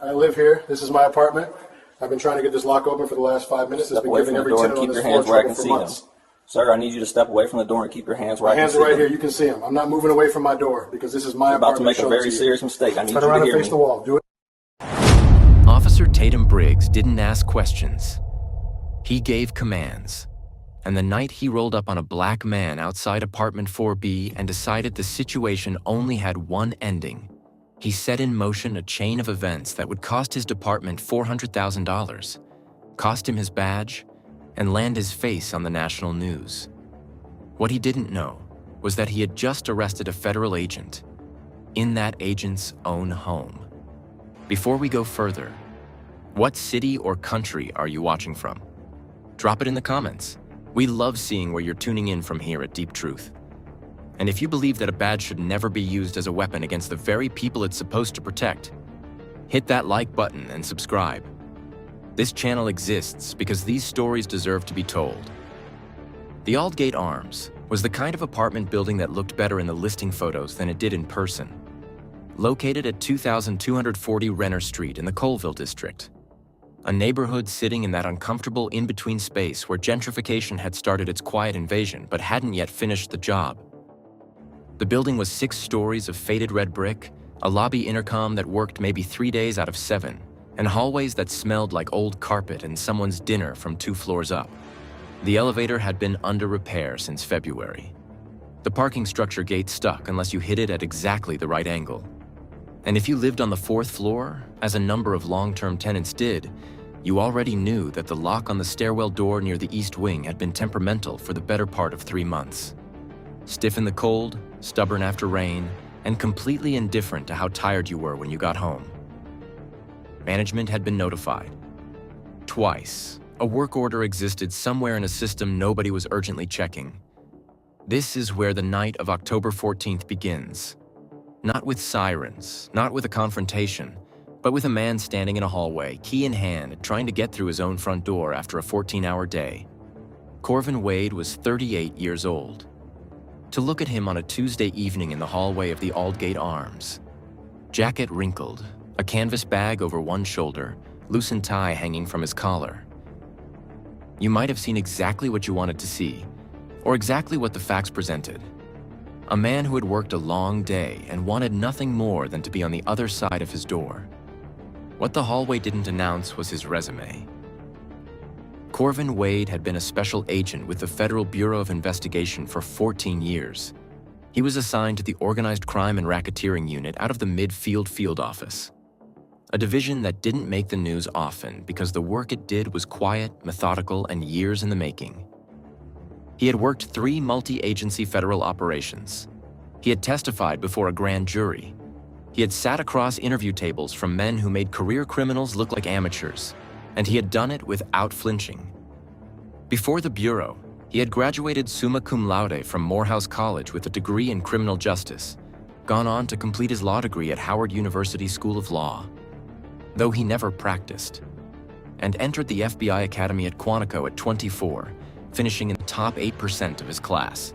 I live here. This is my apartment. I've been trying to get this lock open for the last 5 minutes. It's been giving every tenant on this floor trouble for months. Sir, I need you to step away from the door and keep your hands where I can see them. My hands are right here. You can see them. I'm not moving away from my door because this is my apartment. You're about to make a very serious mistake. I need you to hear me. Turn around and face the wall. Do it. Officer Tatum Briggs didn't ask questions. He gave commands. And the night he rolled up on a black man outside apartment 4B and decided the situation only had one ending, he set in motion a chain of events that would cost his department $400,000, cost him his badge, and land his face on the national news. What he didn't know was that he had just arrested a federal agent in that agent's own home. Before we go further, what city or country are you watching from? Drop it in the comments. We love seeing where you're tuning in from here at Deep Truth. And if you believe that a badge should never be used as a weapon against the very people it's supposed to protect, hit that like button and subscribe. This channel exists because these stories deserve to be told. The Aldgate Arms was the kind of apartment building that looked better in the listing photos than it did in person. Located at 2240 Renner Street in the Colville district, a neighborhood sitting in that uncomfortable in-between space where gentrification had started its quiet invasion but hadn't yet finished the job. The building was 6 stories of faded red brick, a lobby intercom that worked maybe 3 days out of 7, and hallways that smelled like old carpet and someone's dinner from 2 floors up. The elevator had been under repair since February. The parking structure gate stuck unless you hit it at exactly the right angle. And if you lived on the 4th floor, as a number of long-term tenants did, you already knew that the lock on the stairwell door near the east wing had been temperamental for the better part of 3 months. Stiff in the cold, stubborn after rain, and completely indifferent to how tired you were when you got home. Management had been notified. Twice, a work order existed somewhere in a system nobody was urgently checking. This is where the night of October 14th begins. Not with sirens, not with a confrontation, but with a man standing in a hallway, key in hand, trying to get through his own front door after a 14-hour day. Corvin Wade was 38 years old. To look at him on a Tuesday evening in the hallway of the Aldgate Arms. Jacket wrinkled, a canvas bag over one shoulder, loosened tie hanging from his collar. You might have seen exactly what you wanted to see, or exactly what the facts presented. A man who had worked a long day and wanted nothing more than to be on the other side of his door. What the hallway didn't announce was his resume. Corvin Wade had been a special agent with the Federal Bureau of Investigation for 14 years. He was assigned to the Organized Crime and Racketeering Unit out of the Midfield Field Office, a division that didn't make the news often because the work it did was quiet, methodical, and years in the making. He had worked 3 multi-agency federal operations. He had testified before a grand jury. He had sat across interview tables from men who made career criminals look like amateurs, and he had done it without flinching. Before the Bureau, he had graduated summa cum laude from Morehouse College with a degree in criminal justice, gone on to complete his law degree at Howard University School of Law, though he never practiced, and entered the FBI Academy at Quantico at 24, finishing in the top 8% of his class.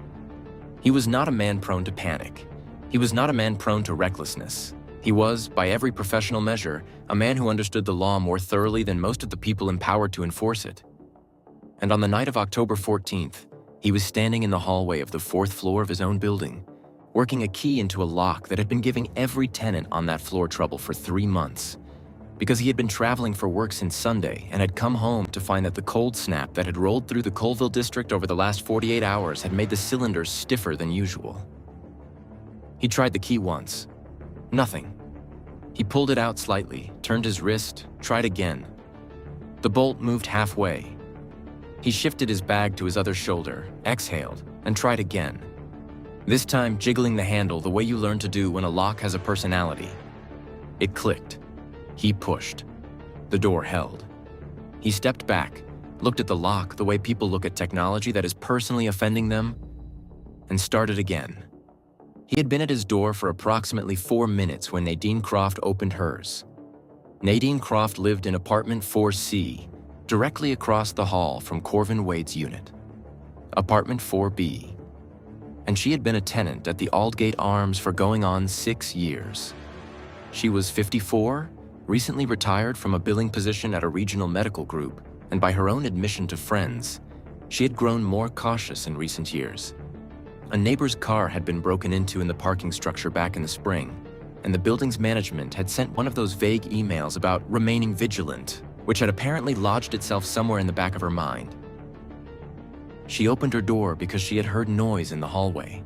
He was not a man prone to panic. He was not a man prone to recklessness. He was, by every professional measure, a man who understood the law more thoroughly than most of the people empowered to enforce it. And on the night of October 14th, he was standing in the hallway of the 4th floor of his own building, working a key into a lock that had been giving every tenant on that floor trouble for 3 months, because he had been traveling for work since Sunday and had come home to find that the cold snap that had rolled through the Colville district over the last 48 hours had made the cylinders stiffer than usual. He tried the key once. Nothing. He pulled it out slightly, turned his wrist, tried again. The bolt moved halfway. He shifted his bag to his other shoulder, exhaled, and tried again. This time jiggling the handle the way you learn to do when a lock has a personality. It clicked. He pushed. The door held. He stepped back, looked at the lock the way people look at technology that is personally offending them, and started again. He had been at his door for approximately 4 minutes when Nadine Croft opened hers. Nadine Croft lived in apartment 4C, directly across the hall from Corvin Wade's unit. Apartment 4B. And she had been a tenant at the Aldgate Arms for going on 6 years. She was 54, recently retired from a billing position at a regional medical group, and by her own admission to friends, she had grown more cautious in recent years. A neighbor's car had been broken into in the parking structure back in the spring, and the building's management had sent one of those vague emails about remaining vigilant, which had apparently lodged itself somewhere in the back of her mind. She opened her door because she had heard noise in the hallway.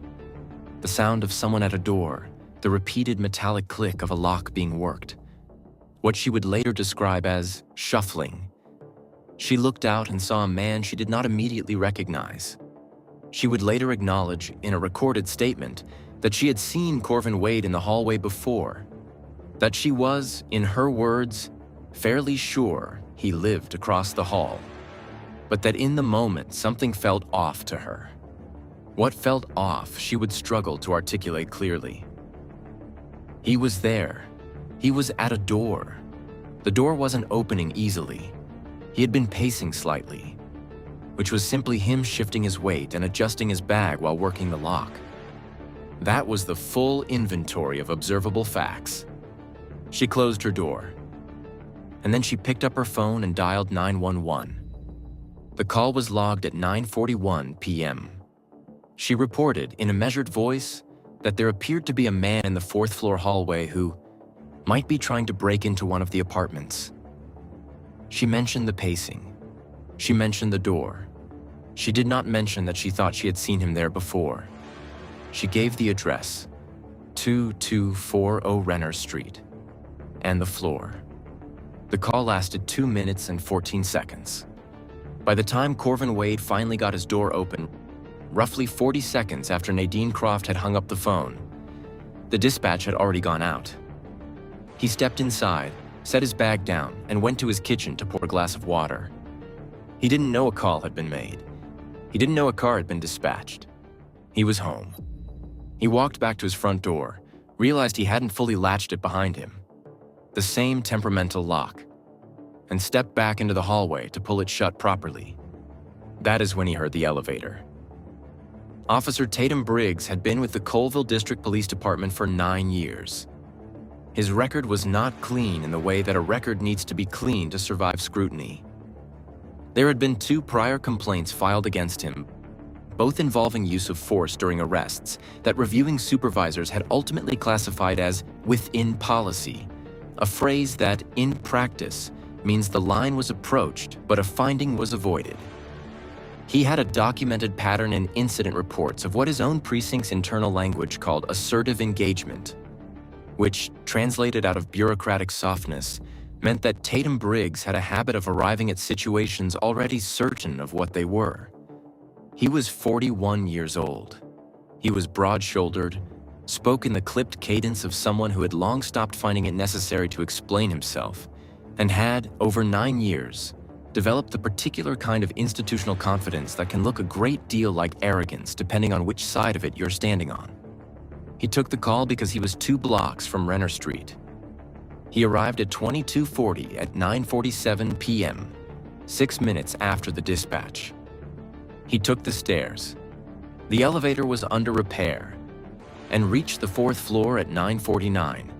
The sound of someone at a door, the repeated metallic click of a lock being worked. What she would later describe as shuffling. She looked out and saw a man she did not immediately recognize. She would later acknowledge in a recorded statement that she had seen Corvin Wade in the hallway before, that she was, in her words, fairly sure he lived across the hall, but that in the moment something felt off to her. What felt off she would struggle to articulate clearly. He was there. He was at a door. The door wasn't opening easily. He had been pacing slightly, which was simply him shifting his weight and adjusting his bag while working the lock. That was the full inventory of observable facts. She closed her door, and then she picked up her phone and dialed 911. The call was logged at 9:41 p.m. She reported in a measured voice that there appeared to be a man in the fourth-floor hallway who might be trying to break into one of the apartments. She mentioned the pacing. She mentioned the door. She did not mention that she thought she had seen him there before. She gave the address, 2240 Renner Street, and the floor. The call lasted 2 minutes and 14 seconds. By the time Corvin Wade finally got his door open, roughly 40 seconds after Nadine Croft had hung up the phone, the dispatch had already gone out. He stepped inside, set his bag down, and went to his kitchen to pour a glass of water. He didn't know a call had been made. He didn't know a car had been dispatched. He was home. He walked back to his front door, realized he hadn't fully latched it behind him, the same temperamental lock, and stepped back into the hallway to pull it shut properly. That is when he heard the elevator. Officer Tatum Briggs had been with the Colville District Police Department for 9 years. His record was not clean in the way that a record needs to be clean to survive scrutiny. There had been 2 prior complaints filed against him, both involving use of force during arrests that reviewing supervisors had ultimately classified as within policy, a phrase that, in practice, means the line was approached but a finding was avoided. He had a documented pattern in incident reports of what his own precinct's internal language called assertive engagement, which, translated out of bureaucratic softness, meant that Tatum Briggs had a habit of arriving at situations already certain of what they were. He was 41 years old. He was broad-shouldered, spoke in the clipped cadence of someone who had long stopped finding it necessary to explain himself, and had, over 9 years, developed the particular kind of institutional confidence that can look a great deal like arrogance depending on which side of it you're standing on. He took the call because he was 2 blocks from Renner Street. He arrived at 2240 at 9:47 p.m., 6 minutes after the dispatch. He took the stairs. The elevator was under repair and reached the 4th floor at 9:49.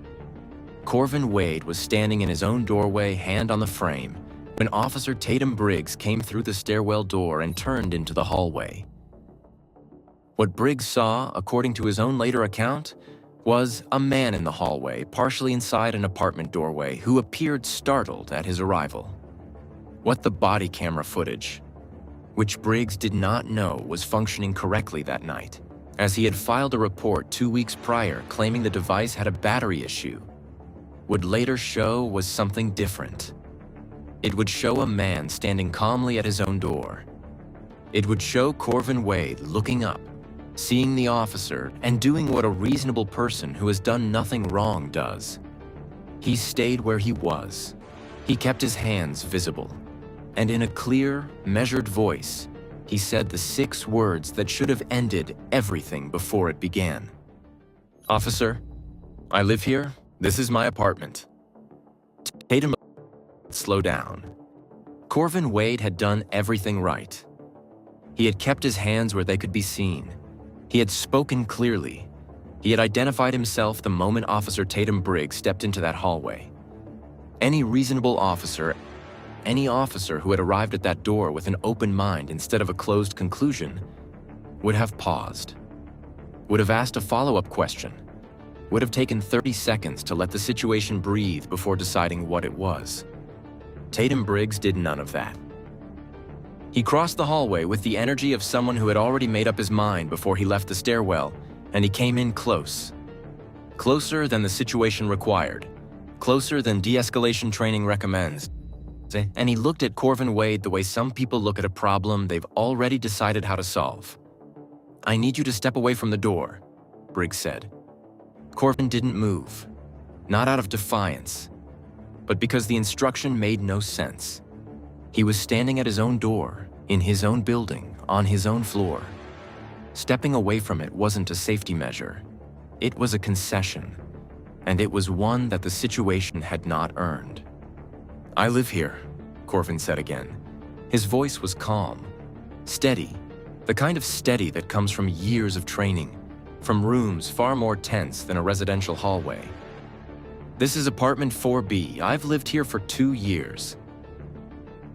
Corvin Wade was standing in his own doorway, hand on the frame, when Officer Tatum Briggs came through the stairwell door and turned into the hallway. What Briggs saw, according to his own later account, was a man in the hallway, partially inside an apartment doorway, who appeared startled at his arrival. What the body camera footage, which Briggs did not know was functioning correctly that night, as he had filed a report 2 weeks prior claiming the device had a battery issue, would later show was something different. It would show a man standing calmly at his own door. It would show Corvin Wade looking up, seeing the officer, and doing what a reasonable person who has done nothing wrong does. He stayed where he was. He kept his hands visible, and in a clear, measured voice, he said the 6 words that should have ended everything before it began. "Officer, I live here. This is my apartment." Tatum slowed down. Corvin Wade had done everything right. He had kept his hands where they could be seen. He had spoken clearly. He had identified himself the moment Officer Tatum Briggs stepped into that hallway. Any reasonable officer, any officer who had arrived at that door with an open mind instead of a closed conclusion, would have paused, would have asked a follow-up question, would have taken 30 seconds to let the situation breathe before deciding what it was. Tatum Briggs did none of that. He crossed the hallway with the energy of someone who had already made up his mind before he left the stairwell, and he came in close. Closer than the situation required, closer than de-escalation training recommends. And he looked at Corvin Wade the way some people look at a problem they've already decided how to solve. "I need you to step away from the door," Briggs said. Corvin didn't move, not out of defiance, but because the instruction made no sense. He was standing at his own door, in his own building, on his own floor. Stepping away from it wasn't a safety measure. It was a concession, and it was one that the situation had not earned. "I live here," Corvin said again. His voice was calm, steady, the kind of steady that comes from years of training, from rooms far more tense than a residential hallway. "This is apartment 4B. I've lived here for 2 years.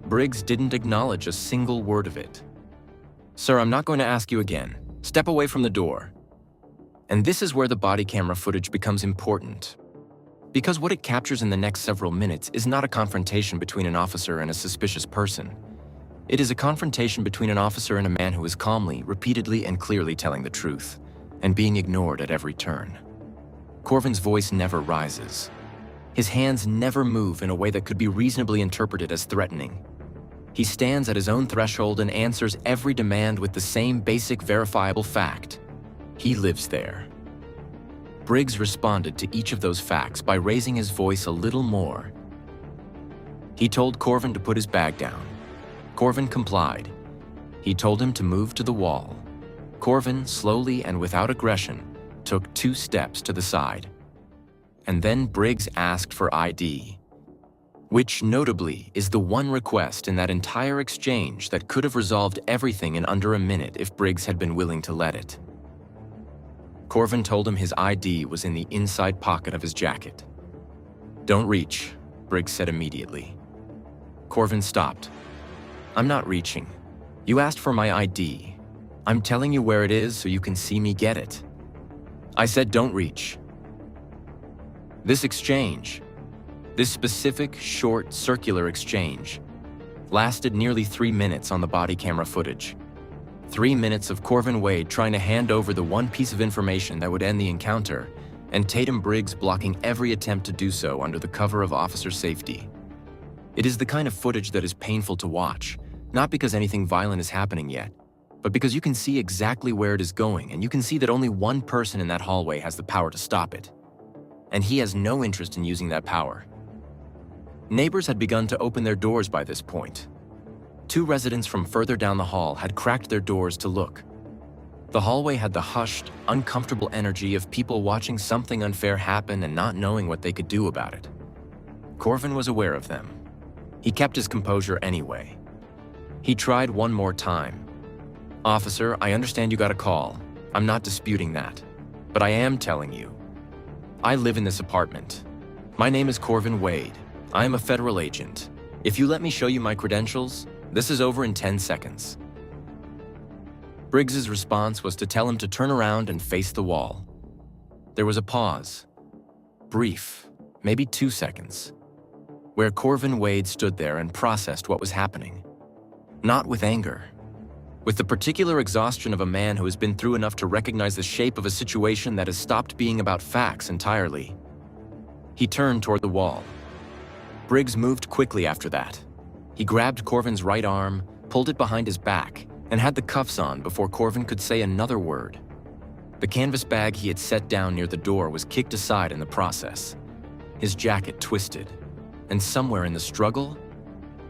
Briggs didn't acknowledge a single word of it. "Sir, I'm not going to ask you again. Step away from the door." And this is where the body camera footage becomes important. Because what it captures in the next several minutes is not a confrontation between an officer and a suspicious person. It is a confrontation between an officer and a man who is calmly, repeatedly, and clearly telling the truth, and being ignored at every turn. Corvin's voice never rises. His hands never move in a way that could be reasonably interpreted as threatening. He stands at his own threshold and answers every demand with the same basic verifiable fact. He lives there. Briggs responded to each of those facts by raising his voice a little more. He told Corvin to put his bag down. Corvin complied. He told him to move to the wall. Corvin, slowly and without aggression, took 2 steps to the side. And then Briggs asked for ID, which notably is the one request in that entire exchange that could have resolved everything in under a minute if Briggs had been willing to let it. Corvin told him his ID was in the inside pocket of his jacket. "Don't reach," Briggs said immediately. Corvin stopped. "I'm not reaching. You asked for my ID. I'm telling you where it is so you can see me get it. I said don't reach." This exchange, this specific, short, circular exchange, lasted nearly 3 minutes on the body camera footage. 3 minutes of Corvin Wade trying to hand over the one piece of information that would end the encounter, and Tatum Briggs blocking every attempt to do so under the cover of officer safety. It is the kind of footage that is painful to watch, not because anything violent is happening yet, but because you can see exactly where it is going, and you can see that only one person in that hallway has the power to stop it. And he has no interest in using that power. Neighbors had begun to open their doors by this point. 2 residents from further down the hall had cracked their doors to look. The hallway had the hushed, uncomfortable energy of people watching something unfair happen and not knowing what they could do about it. Corvin was aware of them. He kept his composure anyway. He tried one more time. "Officer, I understand you got a call. I'm not disputing that. But I am telling you. I live in this apartment. My name is Corvin Wade. I am a federal agent. If you let me show you my credentials, this is over in 10 seconds. Briggs's response was to tell him to turn around and face the wall. There was a pause. Brief, maybe 2 seconds, where Corvin Wade stood there and processed what was happening. Not with anger. With the particular exhaustion of a man who has been through enough to recognize the shape of a situation that has stopped being about facts entirely. He turned toward the wall. Briggs moved quickly after that. He grabbed Corvin's right arm, pulled it behind his back, and had the cuffs on before Corvin could say another word. The canvas bag he had set down near the door was kicked aside in the process. His jacket twisted, and somewhere in the struggle,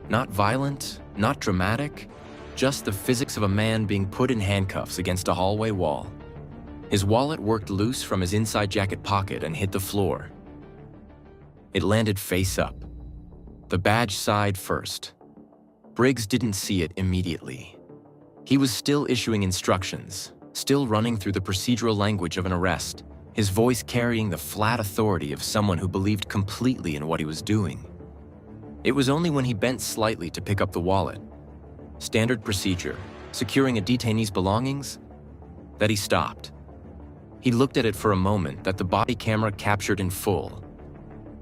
not violent, not dramatic, just the physics of a man being put in handcuffs against a hallway wall. His wallet worked loose from his inside jacket pocket and hit the floor. It landed face up. The badge side first. Briggs didn't see it immediately. He was still issuing instructions, still running through the procedural language of an arrest, his voice carrying the flat authority of someone who believed completely in what he was doing. It was only when he bent slightly to pick up the wallet, standard procedure, securing a detainee's belongings, that he stopped. He looked at it for a moment that the body camera captured in full.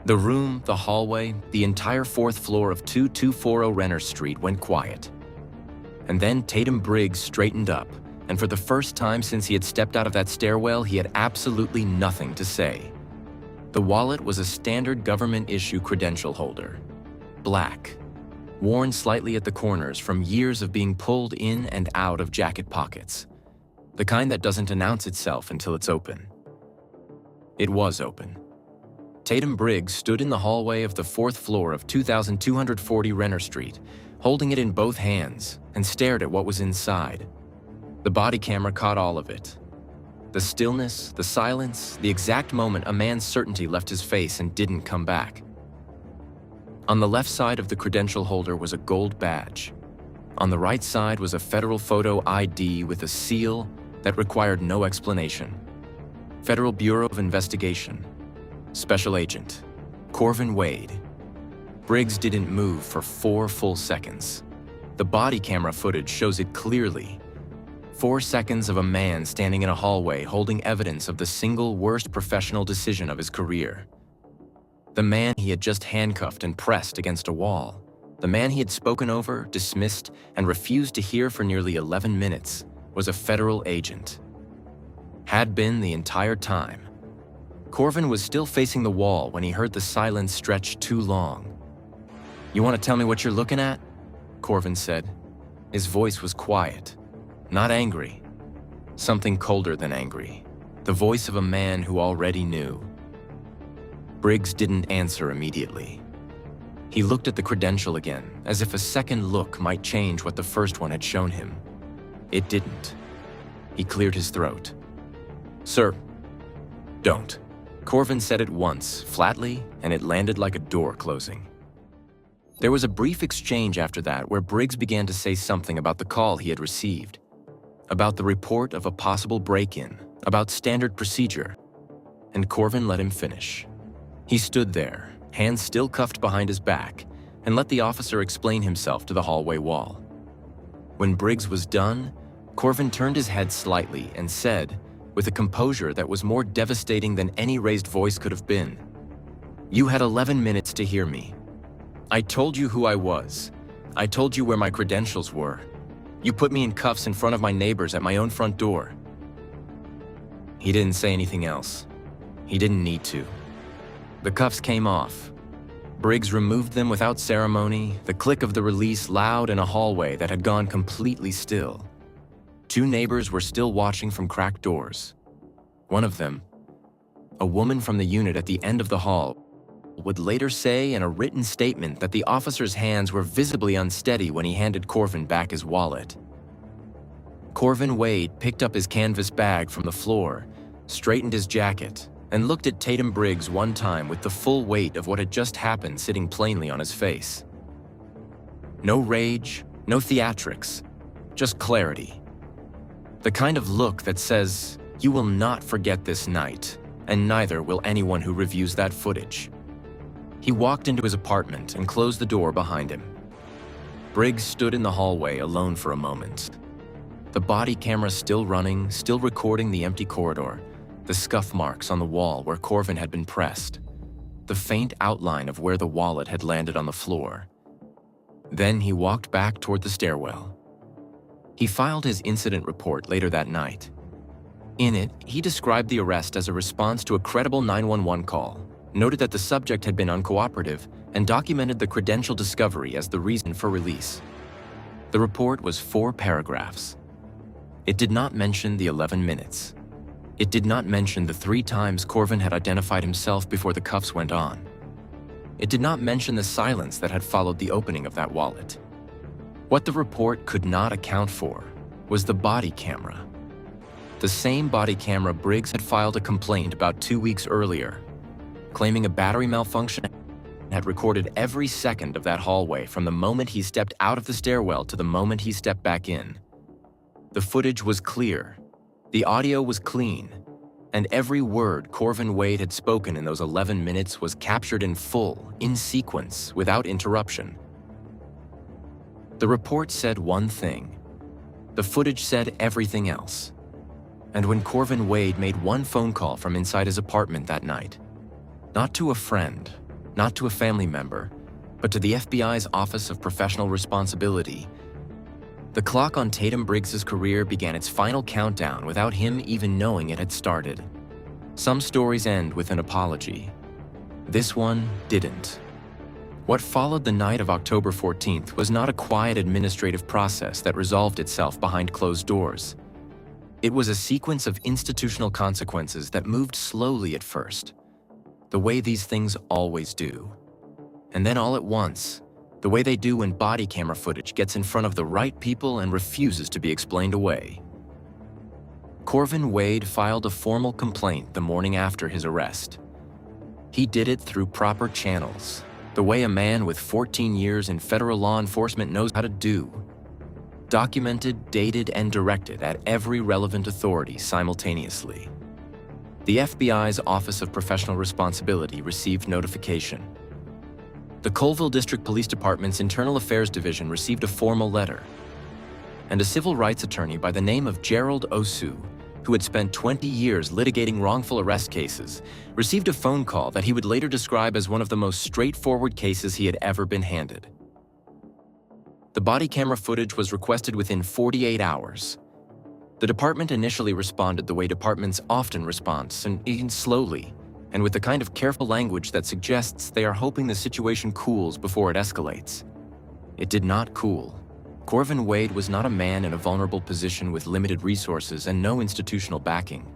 The room, the hallway, the entire fourth floor of 2240 Renner Street went quiet. And then Tatum Briggs straightened up, and for the first time since he had stepped out of that stairwell, he had absolutely nothing to say. The wallet was a standard government-issue credential holder, black, worn slightly at the corners from years of being pulled in and out of jacket pockets, the kind that doesn't announce itself until it's open. It was open. Tatum Briggs stood in the hallway of the fourth floor of 2240 Renner Street, holding it in both hands, and stared at what was inside. The body camera caught all of it. The stillness, the silence, the exact moment a man's certainty left his face and didn't come back. On the left side of the credential holder was a gold badge. On the right side was a federal photo ID with a seal that required no explanation. Federal Bureau of Investigation. Special Agent Corvin Wade. Briggs didn't move for 4 full seconds. The body camera footage shows it clearly. 4 seconds of a man standing in a hallway holding evidence of the single worst professional decision of his career. The man he had just handcuffed and pressed against a wall. The man he had spoken over, dismissed, and refused to hear for nearly 11 minutes was a federal agent. Had been the entire time. Corvin was still facing the wall when he heard the silence stretch too long. "You want to tell me what you're looking at?" Corvin said. His voice was quiet, not angry. Something colder than angry. The voice of a man who already knew. Briggs didn't answer immediately. He looked at the credential again, as if a second look might change what the first one had shown him. It didn't. He cleared his throat. "Sir, don't." Corvin said it once, flatly, and it landed like a door closing. There was a brief exchange after that where Briggs began to say something about the call he had received, about the report of a possible break-in, about standard procedure, and Corvin let him finish. He stood there, hands still cuffed behind his back, and let the officer explain himself to the hallway wall. When Briggs was done, Corvin turned his head slightly and said, with a composure that was more devastating than any raised voice could have been, "You had 11 minutes to hear me. I told you who I was. I told you where my credentials were. You put me in cuffs in front of my neighbors at my own front door." He didn't say anything else. He didn't need to. The cuffs came off. Briggs removed them without ceremony, the click of the release loud in a hallway that had gone completely still. 2 neighbors were still watching from cracked doors. One of them, a woman from the unit at the end of the hall, would later say in a written statement that the officer's hands were visibly unsteady when he handed Corvin back his wallet. Corvin Wade picked up his canvas bag from the floor, straightened his jacket, and looked at Tatum Briggs one time with the full weight of what had just happened sitting plainly on his face. No rage, no theatrics, just clarity. The kind of look that says, "You will not forget this night, and neither will anyone who reviews that footage." He walked into his apartment and closed the door behind him. Briggs stood in the hallway alone for a moment. The body camera still running, still recording the empty corridor, the scuff marks on the wall where Corvin had been pressed, the faint outline of where the wallet had landed on the floor. Then he walked back toward the stairwell. He filed his incident report later that night. In it, he described the arrest as a response to a credible 911 call, noted that the subject had been uncooperative, and documented the credential discovery as the reason for release. The report was 4 paragraphs. It did not mention the 11 minutes. It did not mention the 3 times Corvin had identified himself before the cuffs went on. It did not mention the silence that had followed the opening of that wallet. What the report could not account for was the body camera. The same body camera Briggs had filed a complaint about 2 weeks earlier, claiming a battery malfunction had recorded every second of that hallway from the moment he stepped out of the stairwell to the moment he stepped back in. The footage was clear. The audio was clean. And every word Corvin Wade had spoken in those 11 minutes was captured in full, in sequence, without interruption. The report said one thing. The footage said everything else. And when Corvin Wade made one phone call from inside his apartment that night, not to a friend, not to a family member, but to the FBI's Office of Professional Responsibility, the clock on Tatum Briggs's career began its final countdown without him even knowing it had started. Some stories end with an apology. This one didn't. What followed the night of October 14th was not a quiet administrative process that resolved itself behind closed doors. It was a sequence of institutional consequences that moved slowly at first, the way these things always do. And then all at once, the way they do when body camera footage gets in front of the right people and refuses to be explained away. Corvin Wade filed a formal complaint the morning after his arrest. He did it through proper channels, the way a man with 14 years in federal law enforcement knows how to do. Documented, dated, and directed at every relevant authority simultaneously. The FBI's Office of Professional Responsibility received notification. The Colville District Police Department's Internal Affairs Division received a formal letter. And a civil rights attorney by the name of Gerald Osu, who had spent 20 years litigating wrongful arrest cases, received a phone call that he would later describe as one of the most straightforward cases he had ever been handed. The body camera footage was requested within 48 hours. The department initially responded the way departments often respond, and even slowly, and with the kind of careful language that suggests they are hoping the situation cools before it escalates. It did not cool. Corvin Wade was not a man in a vulnerable position with limited resources and no institutional backing.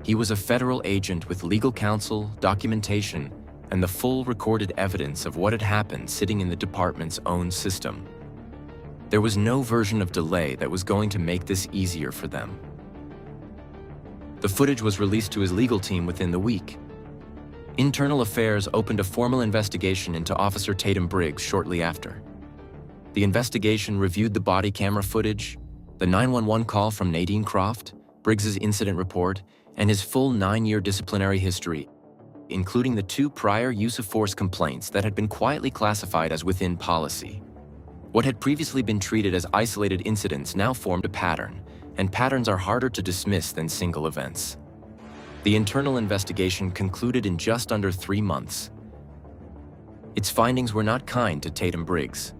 He was a federal agent with legal counsel, documentation, and the full recorded evidence of what had happened sitting in the department's own system. There was no version of delay that was going to make this easier for them. The footage was released to his legal team within the week. Internal Affairs opened a formal investigation into Officer Tatum Briggs shortly after. The investigation reviewed the body camera footage, the 911 call from Nadine Croft, Briggs's incident report, and his full 9-year disciplinary history, including the 2 prior use-of-force complaints that had been quietly classified as within policy. What had previously been treated as isolated incidents now formed a pattern, and patterns are harder to dismiss than single events. The internal investigation concluded in just under 3 months. Its findings were not kind to Tatum Briggs.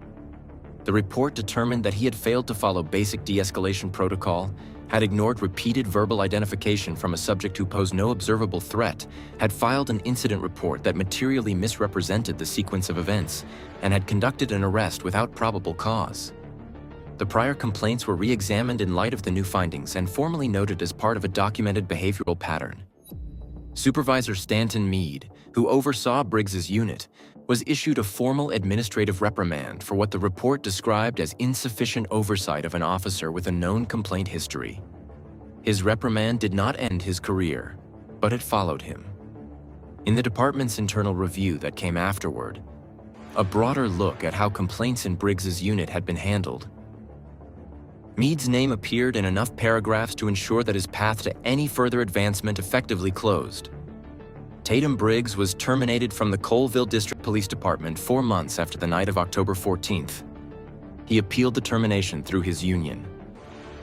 The report determined that he had failed to follow basic de-escalation protocol, had ignored repeated verbal identification from a subject who posed no observable threat, had filed an incident report that materially misrepresented the sequence of events, and had conducted an arrest without probable cause. The prior complaints were re-examined in light of the new findings and formally noted as part of a documented behavioral pattern. Supervisor Stanton Meade, who oversaw Briggs's unit, was issued a formal administrative reprimand for what the report described as insufficient oversight of an officer with a known complaint history. His reprimand did not end his career, but it followed him. In the department's internal review that came afterward, a broader look at how complaints in Briggs's unit had been handled, Meade's name appeared in enough paragraphs to ensure that his path to any further advancement effectively closed. Tatum Briggs was terminated from the Colville District Police Department 4 months after the night of October 14th. He appealed the termination through his union.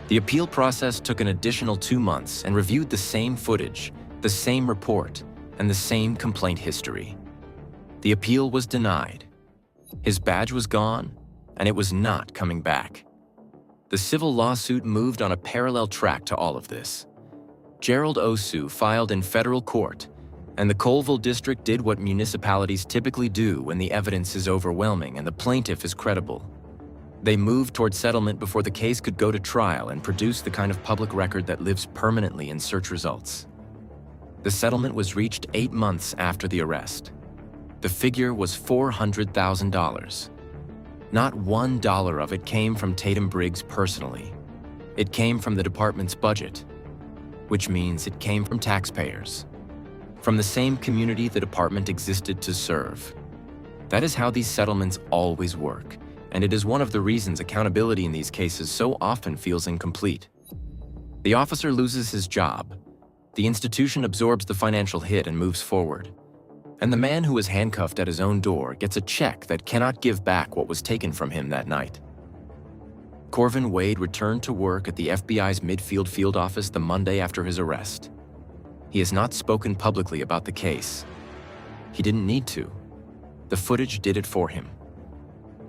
The appeal process took an additional 2 months and reviewed the same footage, the same report, and the same complaint history. The appeal was denied. His badge was gone, and it was not coming back. The civil lawsuit moved on a parallel track to all of this. Gerald Osu filed in federal court, and the Colville District did what municipalities typically do when the evidence is overwhelming and the plaintiff is credible. They moved toward settlement before the case could go to trial and produce the kind of public record that lives permanently in search results. The settlement was reached 8 months after the arrest. The figure was $400,000. Not $1 of it came from Tatum Briggs personally. It came from the department's budget, which means it came from taxpayers, from the same community the department existed to serve. That is how these settlements always work, and it is one of the reasons accountability in these cases so often feels incomplete. The officer loses his job. The institution absorbs the financial hit and moves forward. And the man who was handcuffed at his own door gets a check that cannot give back what was taken from him that night. Corvin Wade returned to work at the FBI's Midfield Field Office the Monday after his arrest. He has not spoken publicly about the case. He didn't need to. The footage did it for him.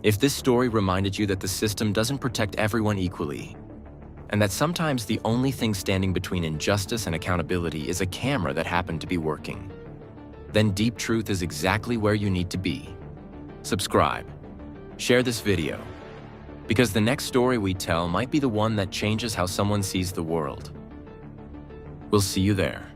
If this story reminded you that the system doesn't protect everyone equally, and that sometimes the only thing standing between injustice and accountability is a camera that happened to be working, then Deep Truth is exactly where you need to be. Subscribe. Share this video. Because the next story we tell might be the one that changes how someone sees the world. We'll see you there.